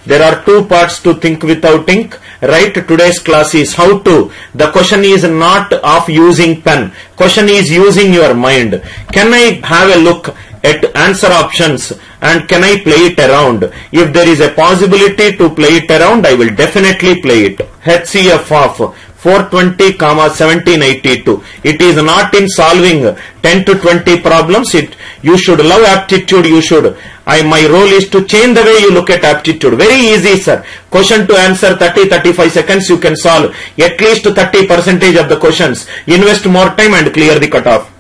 There are two parts to think without ink. Right? Today's class is how to. The question is not of using pen. Question is using your mind. Can I have a look at answer options and can I play it around? If there is a possibility to play it around, I will definitely play it. HCF of 420, 1782. It is not in solving 10 to 20 problems. You should love aptitude. My role is to change the way you look at aptitude. Very easy, sir. Question to answer 30-35 seconds. You can solve at least 30% of the questions. Invest more time and clear the cutoff.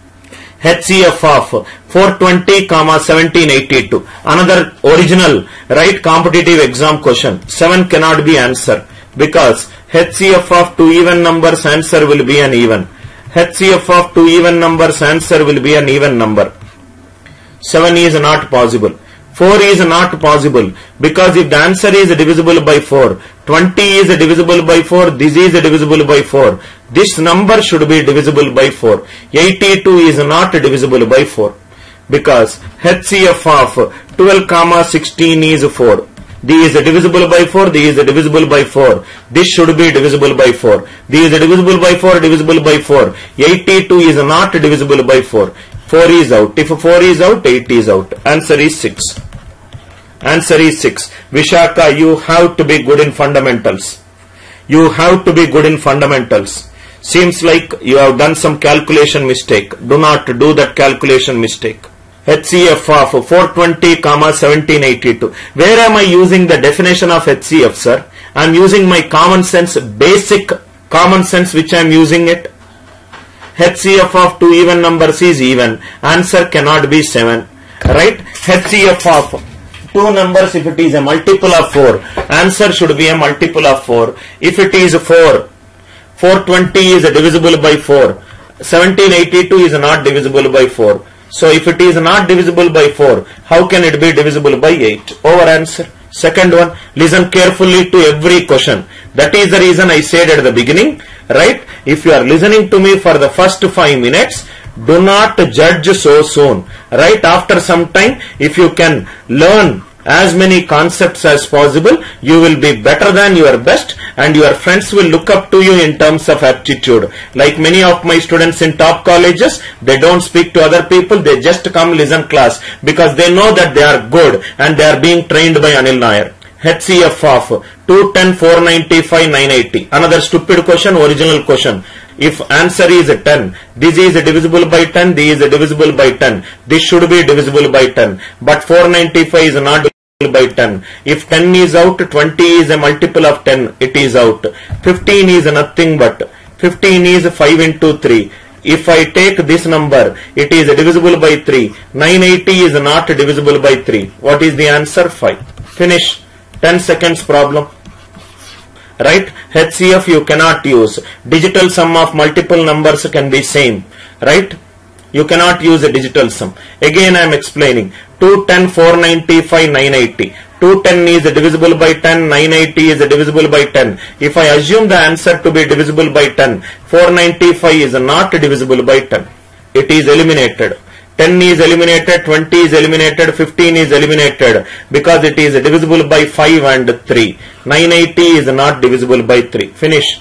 HCF of 420, 1782. Another original, right, competitive exam question. 7 cannot be answered because HCF of 2 even numbers answer will be an even. HCF of 2 even numbers answer will be an even number. 7 is not possible. 4 is not possible because if the answer is divisible by 4, 20 is divisible by 4, this is divisible by 4. This number should be divisible by 4. 82 is not divisible by 4 because HCF of 12, 16 is 4. This is divisible by 4, this is divisible by 4. This should be divisible by 4. This is divisible by 4, divisible by 4. 82 is not divisible by 4. 4 is out. If 4 is out, 8 is out. Answer is 6. Answer is 6. Vishaka, you have to be good in fundamentals. You have to be good in fundamentals. Seems like you have done some calculation mistake. Do not do that calculation mistake. HCF of 420, 1782. Where am I using the definition of HCF, sir? I am using my common sense, basic common sense which I am using it. HCF of 2 even numbers is even. Answer cannot be 7. Right? HCF of 2 numbers, if it is a multiple of 4, answer should be a multiple of 4. If it is 4, 420 is divisible by 4. 1782 is not divisible by 4. So if it is not divisible by 4, how can it be divisible by 8? Over answer. Second one, listen carefully to every question. That is the reason I said at the beginning, right? If you are listening to me for the first 5 minutes, do not judge so soon. Right after some time, if you can learn as many concepts as possible, you will be better than your best and your friends will look up to you in terms of aptitude. Like many of my students in top colleges, they don't speak to other people, they just come listen class because they know that they are good and they are being trained by Anil Nair. HCF of 210, 495, 980. Another stupid question, original question. If answer is 10, this is divisible by 10, this is divisible by 10. This should be divisible by 10. But 495 is not divisible by 10. If 10 is out, 20 is a multiple of 10, it is out. 15 is nothing but 15 is 5 into 3. If I take this number, it is divisible by 3. 980 is not divisible by 3. What is the answer? 5. Finish. 10 seconds problem. Right? HCF you cannot use. Digital sum of multiple numbers can be same. Right? You cannot use a digital sum. Again I am explaining. 210, 495, 980. 210 is divisible by 10, 980 is divisible by 10. If I assume the answer to be divisible by 10, 495 is not divisible by 10. It is eliminated. 10 is eliminated, 20 is eliminated, 15 is eliminated because it is divisible by 5 and 3. 980 is not divisible by 3. Finish.